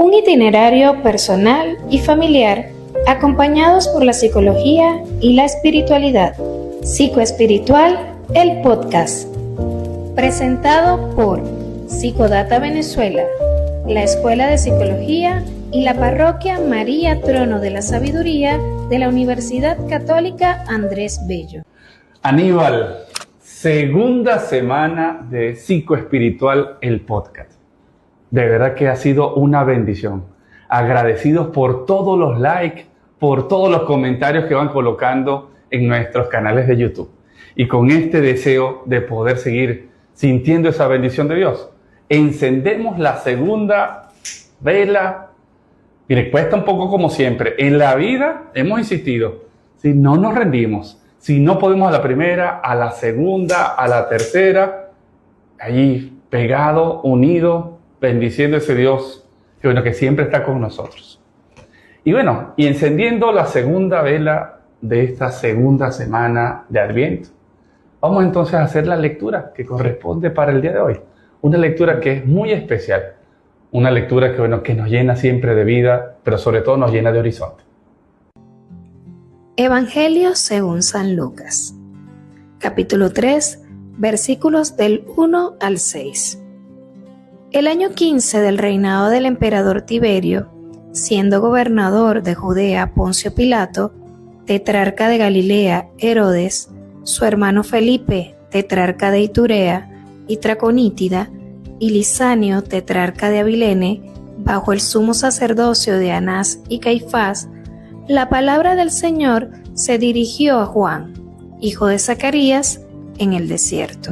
Un itinerario personal y familiar acompañados por la psicología y la espiritualidad. Psicoespiritual, el podcast. Presentado por Psicodata Venezuela, la Escuela de Psicología y la Parroquia María Trono de la Sabiduría de la Universidad Católica Andrés Bello. Aníbal, segunda semana de Psicoespiritual, el podcast. De verdad que ha sido una bendición. Agradecidos por todos los likes, por todos los comentarios que van colocando en nuestros canales de YouTube. Y con este deseo de poder seguir sintiendo esa bendición de Dios, encendemos la segunda vela. Mire, cuesta un poco como siempre. En la vida hemos insistido, si no nos rendimos, si no podemos a la primera, a la segunda, a la tercera, allí pegado, unido, bendiciendo a ese Dios que siempre está con nosotros. Y encendiendo la segunda vela de esta segunda semana de Adviento, vamos entonces a hacer la lectura que corresponde para el día de hoy. Una lectura que es muy especial, una lectura que nos llena siempre de vida, pero sobre todo nos llena de horizonte. Evangelio según San Lucas, capítulo 3, versículos del 1 al 6. El año 15 del reinado del emperador Tiberio, siendo gobernador de Judea Poncio Pilato, tetrarca de Galilea Herodes, su hermano Felipe, tetrarca de Iturea y Traconítida, y Lisanio, tetrarca de Abilene, bajo el sumo sacerdocio de Anás y Caifás, la palabra del Señor se dirigió a Juan, hijo de Zacarías, en el desierto.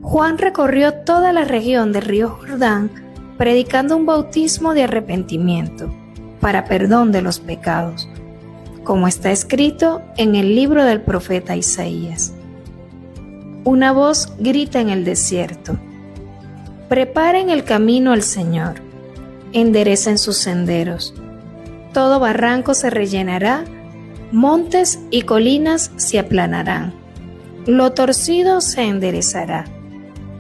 Juan recorrió toda la región del río Jordán, predicando un bautismo de arrepentimiento, para perdón de los pecados, como está escrito en el libro del profeta Isaías. Una voz grita en el desierto: preparen el camino al Señor, enderecen sus senderos. Todo barranco se rellenará, montes y colinas se aplanarán. Lo torcido se enderezará,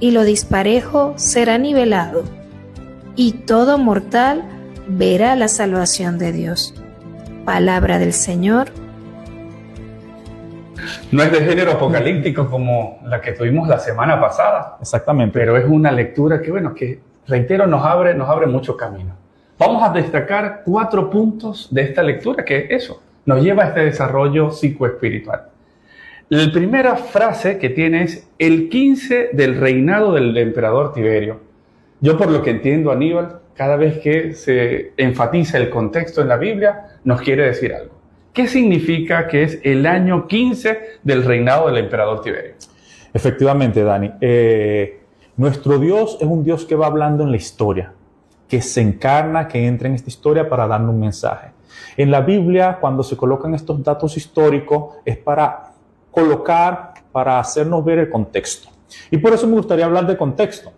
y lo disparejo será nivelado, y todo mortal verá la salvación de Dios. Palabra del Señor. No es de género apocalíptico como la que tuvimos la semana pasada. Exactamente. Pero es una lectura que reitero, nos abre mucho camino. Vamos a destacar 4 puntos de esta lectura, que eso nos lleva a este desarrollo psicoespiritual. La primera frase que tiene es el 15 del reinado del emperador Tiberio. Yo, por lo que entiendo, Aníbal, cada vez que se enfatiza el contexto en la Biblia, nos quiere decir algo. ¿Qué significa que es el año 15 del reinado del emperador Tiberio? Efectivamente, Dani. Nuestro Dios es un Dios que va hablando en la historia, que se encarna, que entra en esta historia para darnos un mensaje. En la Biblia, cuando se colocan estos datos históricos, es para hacernos ver el contexto. Y por eso me gustaría hablar de contexto.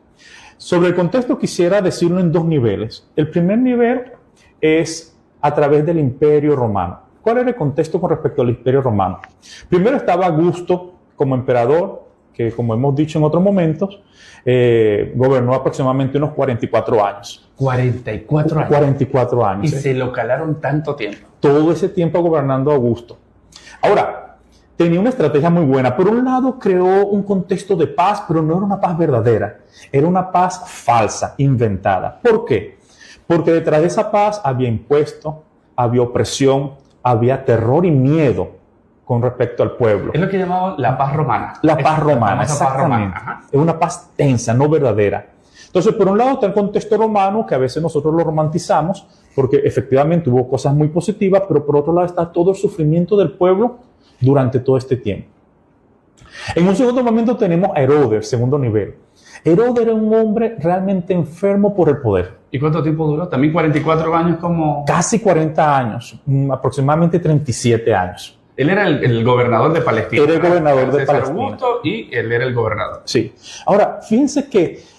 Sobre el contexto quisiera decirlo en 2 niveles. El primer nivel es a través del Imperio Romano. ¿Cuál era el contexto con respecto al Imperio Romano? Primero estaba Augusto como emperador, que como hemos dicho en otros momentos, gobernó aproximadamente unos 44 años. 44 años. 44 años. Y se lo calaron tanto tiempo. Todo ese tiempo gobernando Augusto. Ahora, tenía una estrategia muy buena. Por un lado, creó un contexto de paz, pero no era una paz verdadera. Era una paz falsa, inventada. ¿Por qué? Porque detrás de esa paz había impuesto, había opresión, había terror y miedo con respecto al pueblo. Es lo que llamamos la paz romana. La paz romana, exactamente. Es una paz tensa, no verdadera. Entonces, por un lado está el contexto romano, que a veces nosotros lo romantizamos, porque efectivamente hubo cosas muy positivas, pero por otro lado está todo el sufrimiento del pueblo durante todo este tiempo. En un segundo momento tenemos a Herodes, segundo nivel. Herodes era un hombre realmente enfermo por el poder. ¿Y cuánto tiempo duró? También 44 años como... Casi 40 años, aproximadamente 37 años. Él era el gobernador de Palestina. Era el gobernador de César Palestina. Augusto, y él era el gobernador. Sí. Ahora, fíjense que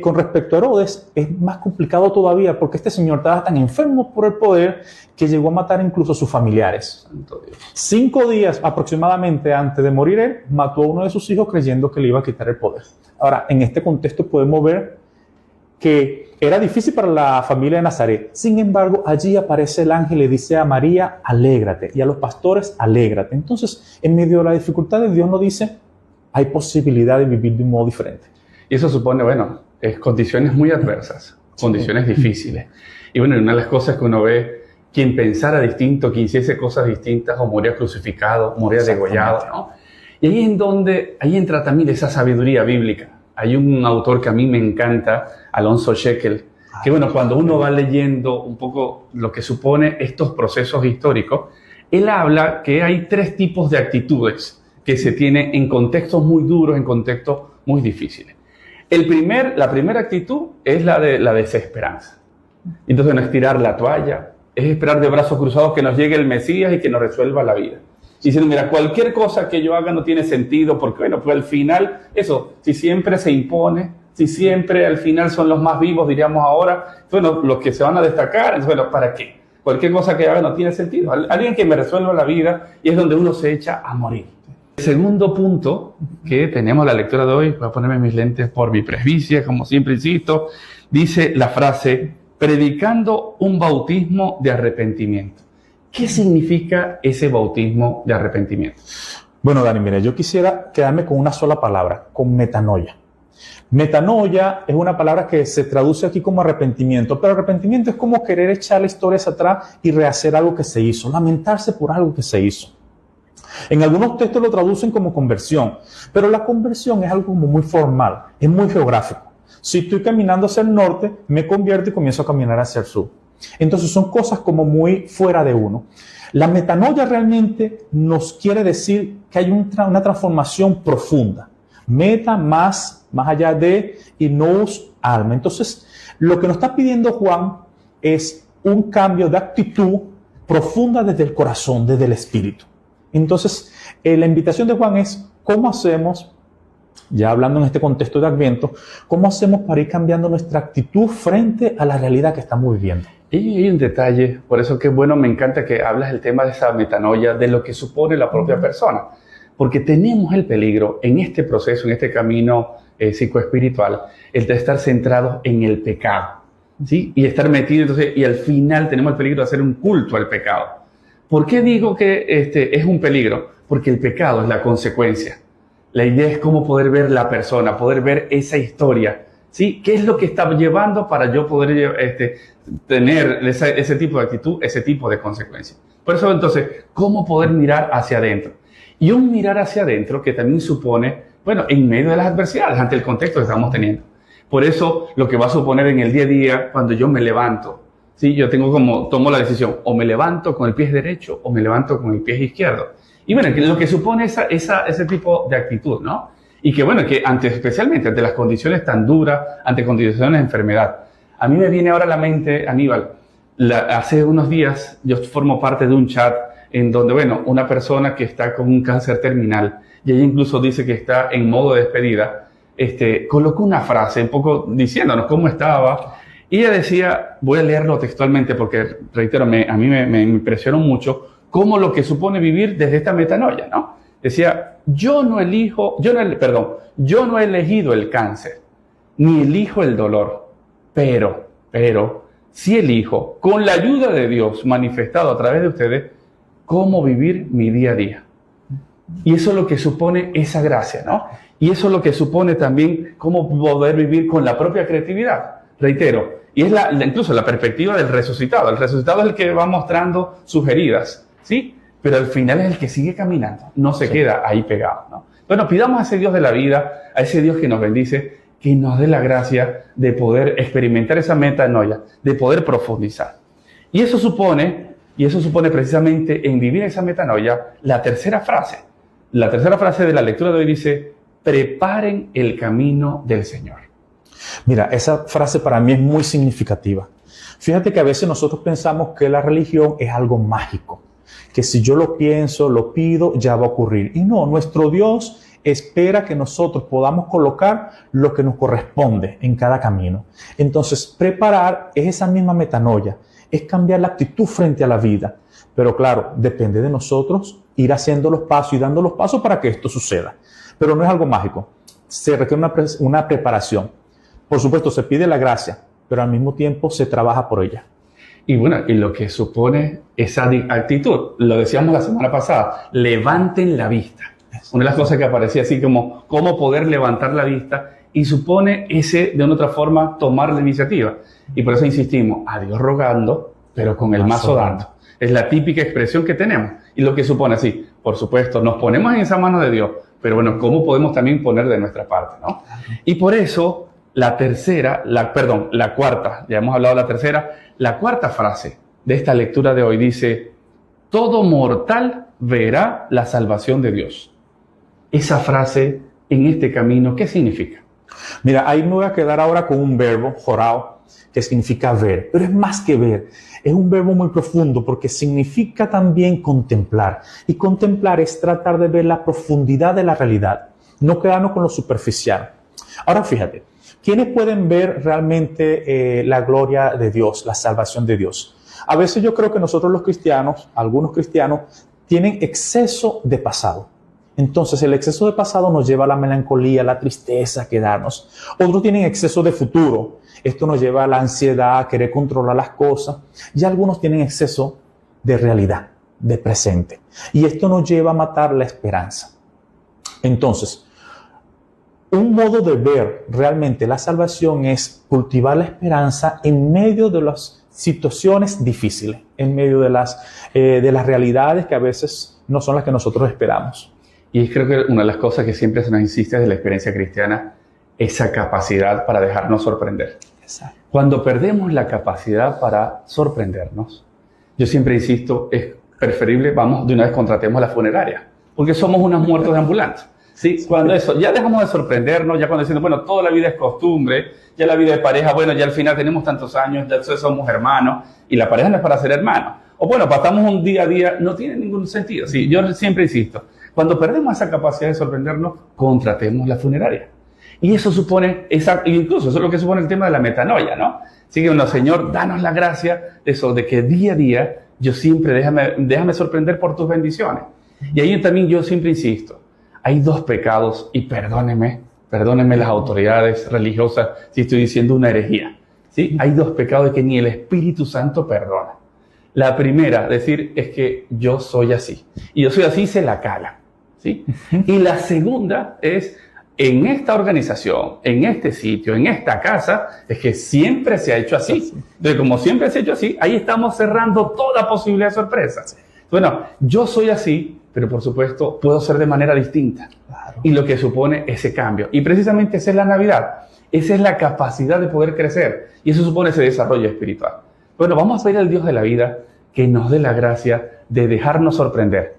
con respecto a Herodes es más complicado todavía porque este señor estaba tan enfermo por el poder que llegó a matar incluso a sus familiares. Santo Dios. 5 días aproximadamente antes de morir él, mató a uno de sus hijos creyendo que le iba a quitar el poder. Ahora, en este contexto podemos ver que era difícil para la familia de Nazaret. Sin embargo, allí aparece el ángel y le dice a María, alégrate, y a los pastores, alégrate. Entonces, en medio de la dificultad, Dios nos dice, hay posibilidad de vivir de un modo diferente. Y eso supone, condiciones muy adversas, condiciones difíciles. Y bueno, una de las cosas que uno ve, quien pensara distinto, quien hiciese cosas distintas, o moría crucificado, moría degollado, ¿no? Y ahí entra también esa sabiduría bíblica. Hay un autor que a mí me encanta, Alonso Shekel, que cuando uno va leyendo un poco lo que supone estos procesos históricos, él habla que hay 3 tipos de actitudes que se tienen en contextos muy duros, en contextos muy difíciles. La primera actitud es la de la desesperanza. Entonces no es tirar la toalla, es esperar de brazos cruzados que nos llegue el Mesías y que nos resuelva la vida. Diciendo, mira, cualquier cosa que yo haga no tiene sentido, porque pues al final, si siempre se impone, si siempre al final son los más vivos, diríamos ahora, los que se van a destacar, ¿para qué? Cualquier cosa que haga no tiene sentido. Alguien que me resuelva la vida, y es donde uno se echa a morir. El segundo punto que tenemos la lectura de hoy, voy a ponerme mis lentes por mi presbicia, como siempre insisto, dice la frase, predicando un bautismo de arrepentimiento. ¿Qué significa ese bautismo de arrepentimiento? Bueno, Dani, mira, yo quisiera quedarme con una sola palabra, con metanoia. Metanoia es una palabra que se traduce aquí como arrepentimiento, pero arrepentimiento es como querer echarle historias atrás y rehacer algo que se hizo, lamentarse por algo que se hizo. En algunos textos lo traducen como conversión, pero la conversión es algo como muy formal, es muy geográfico. Si estoy caminando hacia el norte, me convierto y comienzo a caminar hacia el sur. Entonces son cosas como muy fuera de uno. La metanoia realmente nos quiere decir que hay una transformación profunda. Meta más allá de y nous alma. Entonces lo que nos está pidiendo Juan es un cambio de actitud profunda desde el corazón, desde el espíritu. Entonces la invitación de Juan es ¿cómo hacemos? Ya hablando en este contexto de Adviento, ¿cómo hacemos para ir cambiando nuestra actitud frente a la realidad que estamos viviendo? Y hay un detalle, por eso que me encanta que hablas del tema de esa metanoia, de lo que supone la propia persona. Porque tenemos el peligro en este proceso, en este camino psicoespiritual, el de estar centrados en el pecado, ¿sí? Y estar metidos, y al final tenemos el peligro de hacer un culto al pecado. ¿Por qué digo que es un peligro? Porque el pecado es la consecuencia. La idea es cómo poder ver la persona, poder ver esa historia, ¿sí? ¿Qué es lo que está llevando para yo poder tener ese tipo de actitud, ese tipo de consecuencias? Por eso, entonces, ¿cómo poder mirar hacia adentro? Y un mirar hacia adentro que también supone, en medio de las adversidades, ante el contexto que estamos teniendo. Por eso, lo que va a suponer en el día a día, cuando yo me levanto, ¿sí? Yo tomo la decisión, o me levanto con el pie derecho, o me levanto con el pie izquierdo. Y lo que supone ese tipo de actitud, ¿no? Y que especialmente ante las condiciones tan duras, ante condiciones de enfermedad. A mí me viene ahora a la mente, Aníbal, hace unos días yo formo parte de un chat en donde, una persona que está con un cáncer terminal, y ella incluso dice que está en modo de despedida, colocó una frase un poco diciéndonos cómo estaba, y ella decía, voy a leerlo textualmente porque, reitero, a mí me impresionó mucho, cómo lo que supone vivir desde esta metanoia, ¿no? Decía, yo no he elegido el cáncer, ni elijo el dolor, pero sí elijo, con la ayuda de Dios manifestado a través de ustedes, cómo vivir mi día a día. Y eso es lo que supone esa gracia, ¿no? Y eso es lo que supone también cómo poder vivir con la propia creatividad. Reitero, y es incluso la perspectiva del resucitado. El resucitado es el que va mostrando sus heridas, ¿sí? Pero al final es el que sigue caminando, no se queda ahí pegado, ¿no? Bueno, pidamos a ese Dios de la vida, a ese Dios que nos bendice, que nos dé la gracia de poder experimentar esa metanoia, de poder profundizar. Y eso supone precisamente en vivir esa metanoia la tercera frase. La tercera frase de la lectura de hoy dice, preparen el camino del Señor. Mira, esa frase para mí es muy significativa. Fíjate que a veces nosotros pensamos que la religión es algo mágico, que si yo lo pienso, lo pido, ya va a ocurrir. Y no, nuestro Dios espera que nosotros podamos colocar lo que nos corresponde en cada camino. Entonces, preparar es esa misma metanoia, es cambiar la actitud frente a la vida. Pero claro, depende de nosotros ir haciendo los pasos y dando los pasos para que esto suceda. Pero no es algo mágico, se requiere una preparación. Por supuesto, se pide la gracia, pero al mismo tiempo se trabaja por ella. Y bueno, y lo que supone esa actitud, lo decíamos la semana pasada, levanten la vista. Una de las cosas que aparecía así como cómo poder levantar la vista, y supone ese, de una otra forma, tomar la iniciativa. Y por eso insistimos, a Dios rogando, pero con el mazo dando. Es la típica expresión que tenemos. Y lo que supone así, por supuesto, nos ponemos en esa mano de Dios, pero bueno, ¿cómo podemos también poner de nuestra parte, no? Y por eso, la cuarta, ya hemos hablado de la tercera, la cuarta frase de esta lectura de hoy dice, todo mortal verá la salvación de Dios. Esa frase en este camino, ¿qué significa? Mira, ahí me voy a quedar ahora con un verbo, jorao, que significa ver, pero es más que ver, es un verbo muy profundo porque significa también contemplar. Y contemplar es tratar de ver la profundidad de la realidad, no quedarnos con lo superficial. Ahora fíjate, ¿quiénes pueden ver realmente la gloria de Dios, la salvación de Dios? A veces yo creo que nosotros los cristianos, algunos cristianos, tienen exceso de pasado. Entonces el exceso de pasado nos lleva a la melancolía, a la tristeza, a quedarnos. Otros tienen exceso de futuro. Esto nos lleva a la ansiedad, a querer controlar las cosas. Y algunos tienen exceso de realidad, de presente. Y esto nos lleva a matar la esperanza. Entonces, un modo de ver realmente la salvación es cultivar la esperanza en medio de las situaciones difíciles, en medio de las realidades que a veces no son las que nosotros esperamos. Y creo que una de las cosas que siempre se nos insiste de la experiencia cristiana, esa capacidad para dejarnos sorprender. Exacto. Cuando perdemos la capacidad para sorprendernos, yo siempre insisto, es preferible, vamos, de una vez contratemos la funeraria, porque somos unos muertos de ambulancia. ¿Sí? Cuando eso, ya dejamos de sorprendernos, ya cuando decimos, bueno, toda la vida es costumbre, ya la vida de pareja, bueno, ya al final tenemos tantos años, ya somos hermanos, y la pareja no es para ser hermanos. O bueno, pasamos un día a día, no tiene ningún sentido. Sí, yo siempre insisto, cuando perdemos esa capacidad de sorprendernos, contratemos la funeraria. Y eso supone, incluso eso es lo que supone el tema de la metanoia, ¿no? Así que, bueno, Señor, danos la gracia de eso, de que día a día yo siempre, déjame sorprender por tus bendiciones. Y ahí también yo siempre insisto, hay dos pecados, y perdónenme las autoridades religiosas si estoy diciendo una herejía. ¿Sí? Hay dos pecados que ni el Espíritu Santo perdona. La primera, decir, es que yo soy así. Y yo soy así, se la cala. ¿Sí? Y la segunda es, en esta organización, en este sitio, en esta casa, es que siempre se ha hecho así. Entonces, como siempre se ha hecho así, ahí estamos cerrando toda posibilidad de sorpresa. Bueno, yo soy así, pero por supuesto puedo ser de manera distinta. Claro. Y lo que supone ese cambio. Y precisamente esa es la Navidad. Esa es la capacidad de poder crecer. Y eso supone ese desarrollo espiritual. Bueno, vamos a pedir al Dios de la vida que nos dé la gracia de dejarnos sorprender.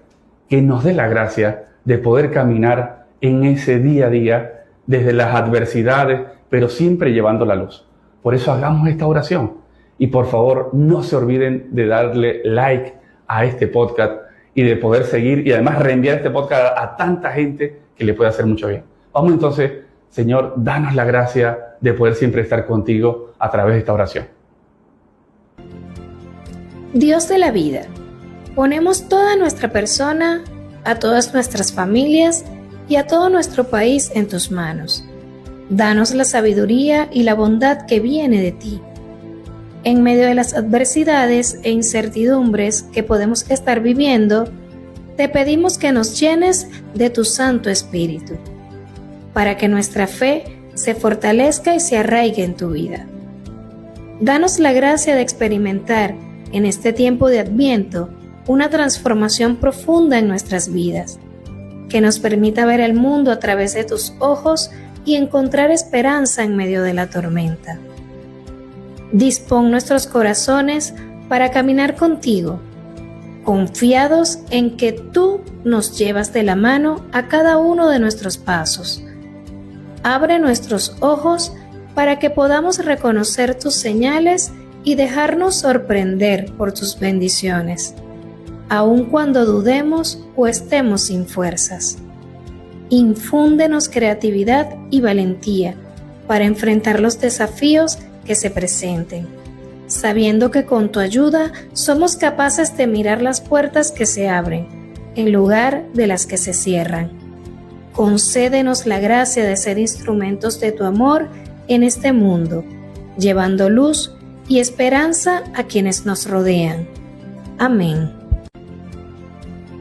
Que nos dé la gracia de poder caminar en ese día a día desde las adversidades, pero siempre llevando la luz. Por eso hagamos esta oración. Y por favor, no se olviden de darle like a este podcast y de poder seguir y además reenviar este podcast a tanta gente que le puede hacer mucho bien. Vamos entonces, Señor, danos la gracia de poder siempre estar contigo a través de esta oración. Dios de la vida, ponemos toda nuestra persona, a todas nuestras familias y a todo nuestro país en tus manos. Danos la sabiduría y la bondad que viene de ti. En medio de las adversidades e incertidumbres que podemos estar viviendo, te pedimos que nos llenes de tu Santo Espíritu, para que nuestra fe se fortalezca y se arraigue en tu vida. Danos la gracia de experimentar en este tiempo de Adviento una transformación profunda en nuestras vidas, que nos permita ver el mundo a través de tus ojos y encontrar esperanza en medio de la tormenta. Dispón nuestros corazones para caminar contigo, confiados en que tú nos llevas de la mano a cada uno de nuestros pasos. Abre nuestros ojos para que podamos reconocer tus señales y dejarnos sorprender por tus bendiciones, aun cuando dudemos o estemos sin fuerzas. Infúndenos creatividad y valentía para enfrentar los desafíos que se presenten, sabiendo que con tu ayuda somos capaces de mirar las puertas que se abren, en lugar de las que se cierran. Concédenos la gracia de ser instrumentos de tu amor en este mundo, llevando luz y esperanza a quienes nos rodean. Amén.